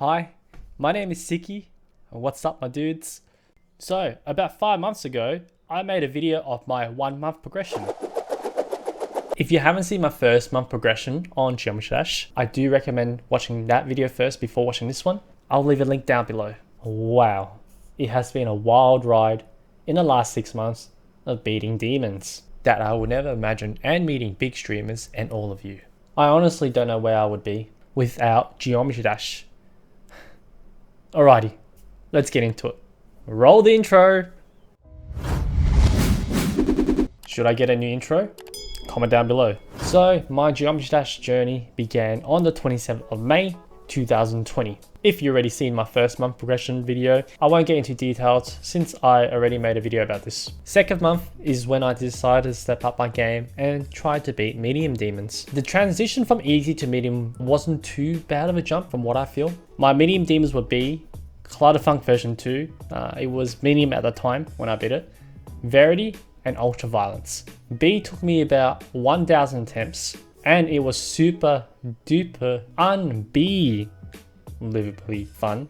Hi, my name is Siki. What's up, my dudes? So, about 5 months ago, I made a video of my 1 month progression. If you haven't seen my first month progression on Geometry Dash, I do recommend watching that video first before watching this one. I'll leave a link down below. Wow, it has been a wild ride in the last 6 months of beating demons that I would never imagine, and meeting big streamers and all of you. I honestly don't know where I would be without Geometry Dash. Alrighty, let's get into it. Roll the intro. Should I get a new intro? Comment down below. So my Geometry Dash journey began on the 27th of May 2020. If you've already seen my first month progression video, I won't get into details since I already made a video about this. Second month is when I decided to step up my game and try to beat medium demons. The transition from easy to medium wasn't too bad of a jump from what I feel. My medium demons were B, Clutterfunk version 2, it was medium at the time when I beat it, Verity and Ultra Violence. B took me about 1000 attempts and it was super duper unbelievably fun.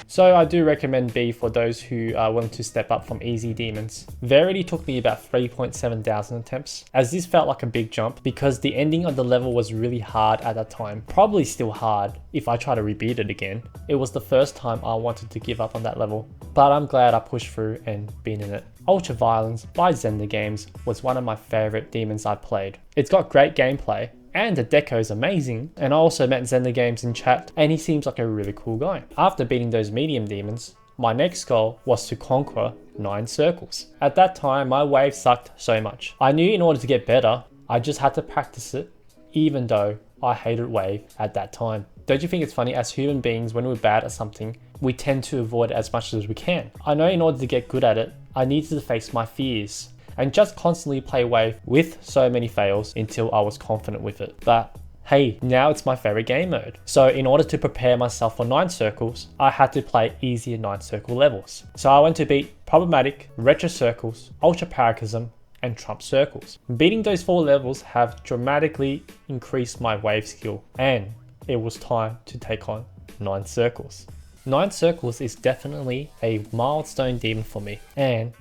So I do recommend B for those who are willing to step up from easy demons. Verity took me about 3,700 attempts, as this felt like a big jump because the ending of the level was really hard at that time. Probably still hard if I try to rebeat it again. It was the first time I wanted to give up on that level, but I'm glad I pushed through and been in it. Ultra Violence by Zender Games was one of my favorite demons I played. It's got great gameplay, and the deco is amazing, and I also met Zender Games in chat and he seems like a really cool guy. After beating those medium demons, my next goal was to conquer 9 circles. At that time, my wave sucked so much. I knew in order to get better, I just had to practice it, even though I hated wave at that time. Don't you think it's funny, as human beings, when we're bad at something, we tend to avoid it as much as we can? I know in order to get good at it, I needed to face my fears and just constantly play wave with so many fails until I was confident with it. But hey, now it's my favorite game mode. So in order to prepare myself for 9 circles, I had to play easier 9 circle levels. So I went to beat Problematic, Retro Circles, Ultra Paracosm, and Trump Circles. Beating those 4 levels have dramatically increased my wave skill, and it was time to take on 9 circles. 9 circles is definitely a milestone demon for me, and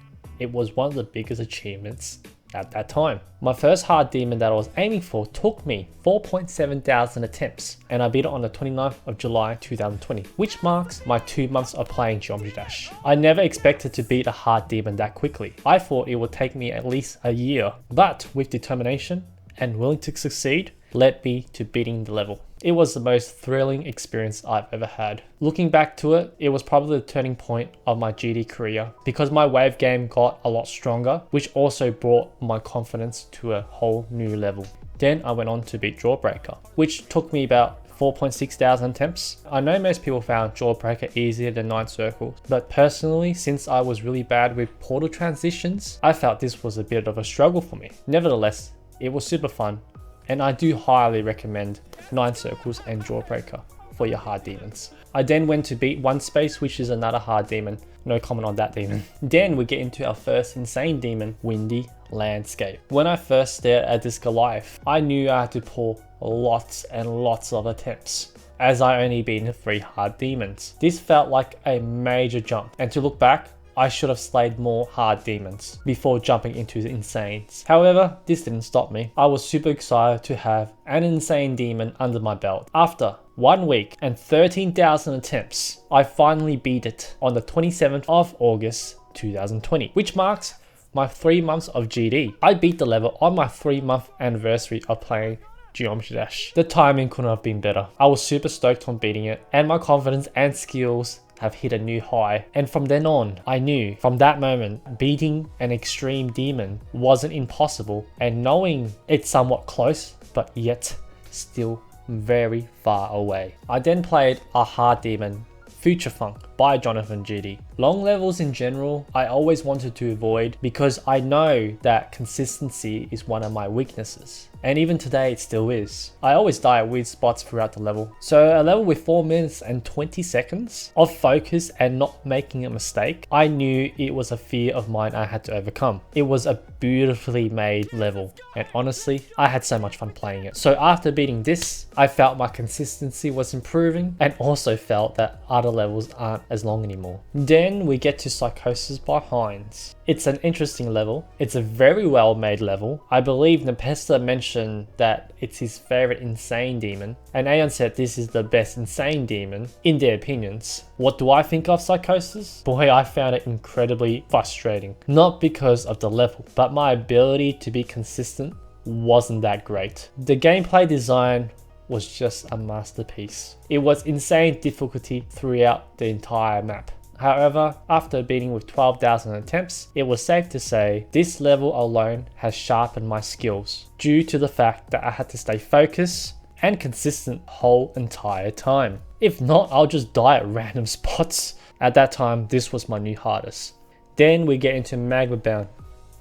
it was one of the biggest achievements at that time. My first hard demon that I was aiming for took me 4,700 attempts, and I beat it on the 29th of July 2020, which marks my 2 months of playing Geometry Dash. I never expected to beat a hard demon that quickly. I thought it would take me at least a year, but with determination and willing to succeed led me to beating the level. It was the most thrilling experience I've ever had. Looking back to it, it was probably the turning point of my GD career because my wave game got a lot stronger, which also brought my confidence to a whole new level. Then I went on to beat Jawbreaker, which took me about 4,600 attempts. I know most people found Jawbreaker easier than 9 circles, but personally, since I was really bad with portal transitions, I felt this was a bit of a struggle for me. Nevertheless, it was super fun, and I do highly recommend 9 circles and Jawbreaker for your hard demons. I then went to beat One Space, which is another hard demon. No comment on that demon. Then we get into our first insane demon, Windy Landscape. When I first stared at this Goliath, I knew I had to pull lots and lots of attempts, as I only beaten 3 hard demons. This felt like a major jump, and to look back, I should have slayed more hard demons before jumping into the insanes. However, this didn't stop me. I was super excited to have an insane demon under my belt. After 1 week and 13,000 attempts, I finally beat it on the 27th of August 2020, which marks my 3 months of GD. I beat the level on my 3-month anniversary of playing Geometry Dash. The timing couldn't have been better. I was super stoked on beating it, and my confidence and skills have hit a new high, and from then on, I knew from that moment beating an extreme demon wasn't impossible, and knowing it's somewhat close but yet still very far away. I then played a hard demon, Future Funk, by Jonathan GD. Long levels in general, I always wanted to avoid because I know that consistency is one of my weaknesses. And even today it still is. I always die at weird spots throughout the level. So a level with 4 minutes and 20 seconds of focus and not making a mistake, I knew it was a fear of mine I had to overcome. It was a beautifully made level, and honestly, I had so much fun playing it. So after beating this, I felt my consistency was improving and also felt that other levels aren't as long anymore. Then we get to Psychosis by Heinz. It's an interesting level. It's a very well made level. I believe Nepesta mentioned that it's his favorite insane demon, and Aeon said this is the best insane demon in their opinions. What do I think of Psychosis? Boy, I found it incredibly frustrating. Not because of the level, but my ability to be consistent wasn't that great. The gameplay design was just a masterpiece. It was insane difficulty throughout the entire map. However, after beating with 12,000 attempts, it was safe to say this level alone has sharpened my skills due to the fact that I had to stay focused and consistent whole entire time. If not, I'll just die at random spots. At that time, this was my new hardest. Then we get into Magma Bound.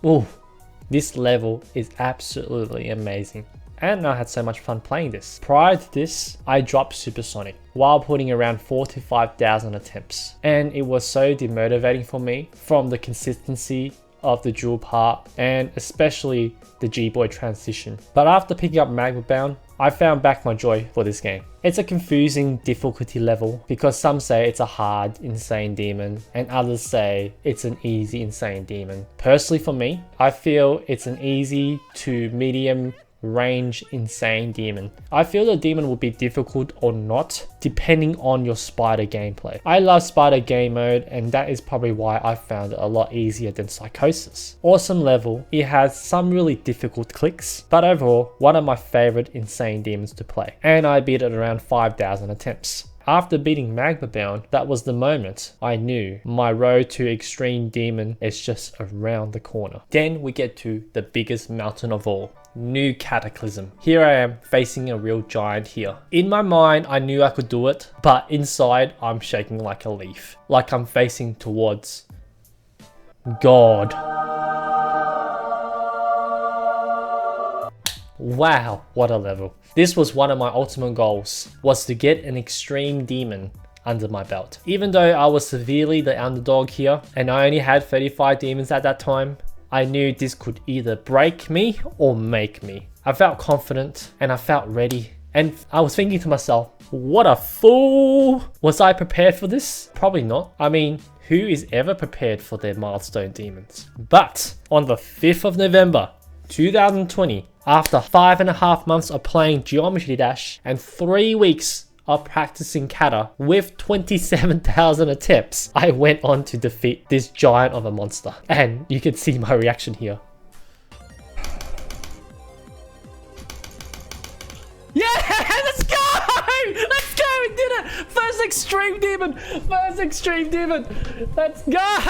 Ooh, this level is absolutely amazing. And I had so much fun playing this. Prior to this, I dropped Supersonic while putting around 4 to 5,000 attempts. And it was so demotivating for me from the consistency of the dual part and especially the G-Boy transition. But after picking up Magma Bound, I found back my joy for this game. It's a confusing difficulty level because some say it's a hard insane demon and others say it's an easy insane demon. Personally for me, I feel it's an easy to medium range insane demon. I feel the demon will be difficult or not depending on your spider gameplay. I love spider game mode and that is probably why I found it a lot easier than Psychosis. Awesome level, it has some really difficult clicks, but overall one of my favorite insane demons to play, and I beat it around 5,000 attempts. After beating Magma Bound, that was the moment I knew my road to Extreme Demon is just around the corner. Then we get to the biggest mountain of all, New Cataclysm. Here I am facing a real giant here. In my mind, I knew I could do it, but inside I'm shaking like a leaf, like I'm facing towards God. Wow, what a level. This was one of my ultimate goals, was to get an extreme demon under my belt. Even though I was severely the underdog here, and I only had 35 demons at that time, I knew this could either break me or make me. I felt confident and I felt ready, and I was thinking to myself, what a fool! Was I prepared for this? Probably not. I mean, who is ever prepared for their milestone demons? But on the 5th of November, 2020, after 5.5 months of playing Geometry Dash and 3 weeks of practicing kata with 27,000 attempts, I went on to defeat this giant of a monster. And you can see my reaction here. Yeah, let's go! Let's go, we did it! First extreme demon! First extreme demon! Let's go!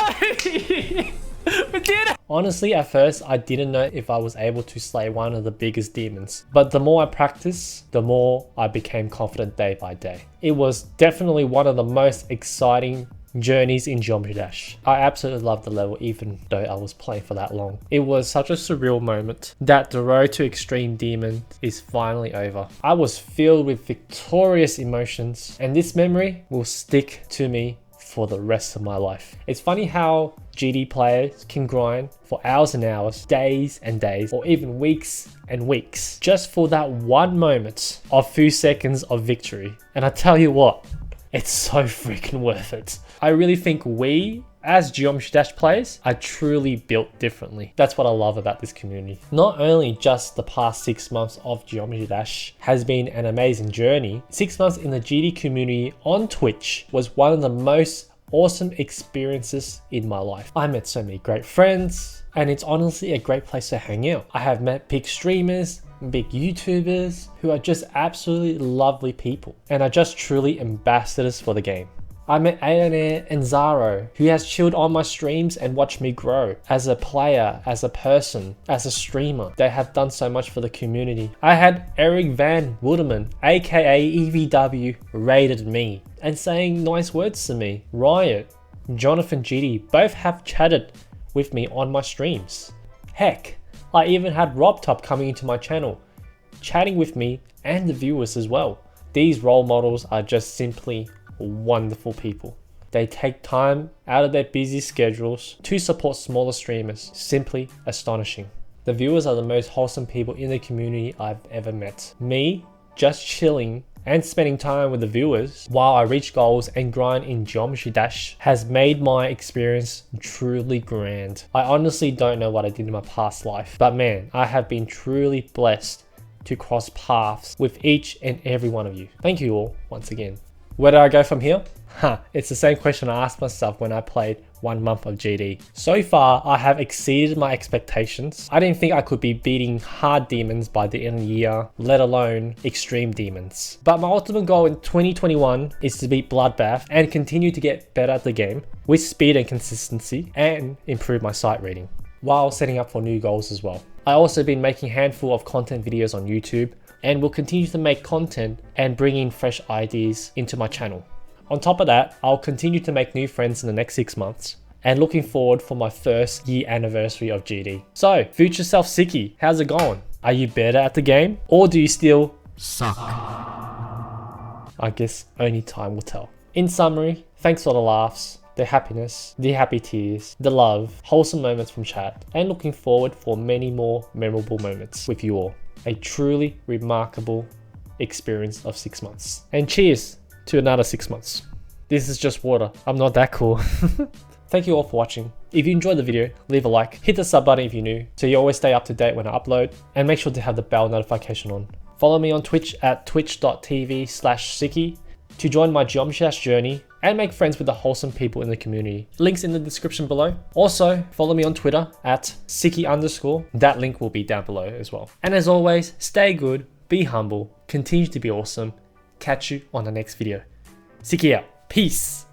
We did it! Honestly, at first, I didn't know if I was able to slay one of the biggest demons. But the more I practiced, the more I became confident day by day. It was definitely one of the most exciting journeys in Geometry Dash. I absolutely loved the level even though I was playing for that long. It was such a surreal moment that the road to Extreme Demon is finally over. I was filled with victorious emotions, and this memory will stick to me for the rest of my life. It's funny how GD players can grind for hours and hours, days and days, or even weeks and weeks, just for that one moment of few seconds of victory. And I tell you what, it's so freaking worth it. I really think we, as Geometry Dash players, are truly built differently. That's what I love about this community. Not only just the past 6 months of Geometry Dash has been an amazing journey, 6 months in the GD community on Twitch was one of the most awesome experiences in my life. I met so many great friends, and it's honestly a great place to hang out. I have met big streamers, big YouTubers who are just absolutely lovely people and are just truly ambassadors for the game. I met Aonair and Zaro, who has chilled on my streams and watched me grow. As a player, as a person, as a streamer, they have done so much for the community. I had Eric Van Wilderman, aka EVW, rated me and saying nice words to me. Riot, Jonathan GD, both have chatted with me on my streams. Heck, I even had RobTop coming into my channel, chatting with me and the viewers as well. These role models are just simply wonderful people. They take time out of their busy schedules to support smaller streamers. Simply astonishing. The viewers are the most wholesome people in the community I've ever met. Me, just chilling and spending time with the viewers while I reach goals and grind in Geometry Dash has made my experience truly grand. I honestly don't know what I did in my past life, but man, I have been truly blessed to cross paths with each and every one of you. Thank you all once again. Where do I go from here? It's the same question I asked myself when I played 1 month of GD. So far, I have exceeded my expectations. I didn't think I could be beating hard demons by the end of the year, let alone extreme demons. But my ultimate goal in 2021 is to beat Bloodbath and continue to get better at the game with speed and consistency and improve my sight reading, while setting up for new goals as well. I also been making a handful of content videos on YouTube and will continue to make content and bring in fresh ideas into my channel. On top of that, I'll continue to make new friends in the next 6 months and looking forward for my first year anniversary of GD. So, future self Sicky, how's it going? Are you better at the game or do you still suck? I guess only time will tell. In summary, thanks for the laughs, the happiness, the happy tears, the love, wholesome moments from chat, and looking forward for many more memorable moments with you all. A truly remarkable experience of 6 months. And cheers to another 6 months. This is just water. I'm not that cool. Thank you all for watching. If you enjoyed the video, leave a like, hit the sub button if you're new, so you always stay up to date when I upload, and make sure to have the bell notification on. Follow me on Twitch at twitch.tv/Sicky to join my Geometry Dash journey and make friends with the wholesome people in the community. Links in the description below. Also, follow me on Twitter at Sicky_. That link will be down below as well. And as always, stay good, be humble, continue to be awesome. Catch you on the next video. Sicky out. Peace.